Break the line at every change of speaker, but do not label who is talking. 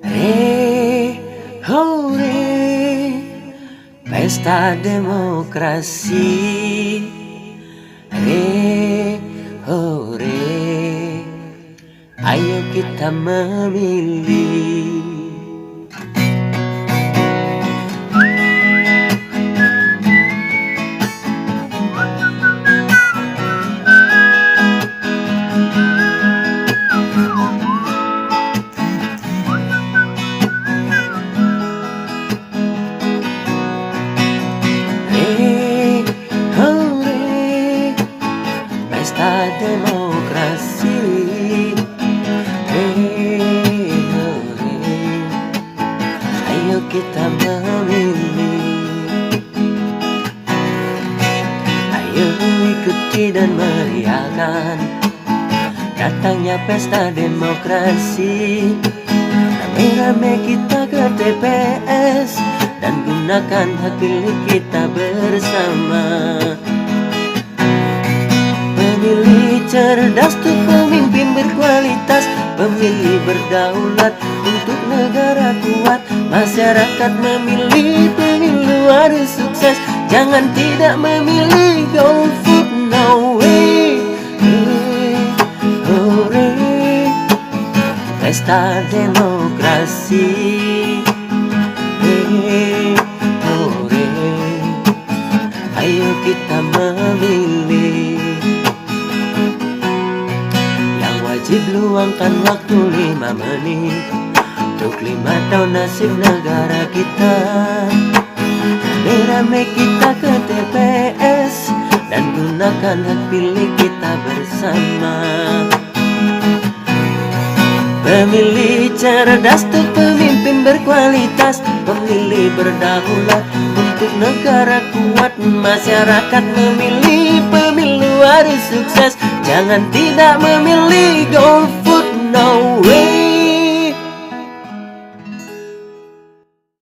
Re, ho, re, pesta demokrasi. Re, ho, re, ayo kita memilih. Pesta demokrasi. Ayo kita memilih. Ayo ikuti dan meriahkan datangnya pesta demokrasi. Rame-rame kita ke TPS dan gunakan hak pilih kita bersama. Pemilih cerdas untuk pemimpin berkualitas, pemilih berdaulat untuk negara kuat. Masyarakat memilih pemilu harus sukses, jangan tidak memilih. Go vote no way. Hore, pesta demokrasi. Hore, ayo kita memilih. Wajib luangkan waktu 5 menit untuk 5 tahun nasib negara kita. Rame-rame kita ke TPS dan gunakan hak pilih kita bersama. Pemilih cerdas untuk pemimpin berkualitas, pemilih berdaulat untuk negara kuat. Masyarakat memilih pemilu harus sukses, jangan tidak memilih.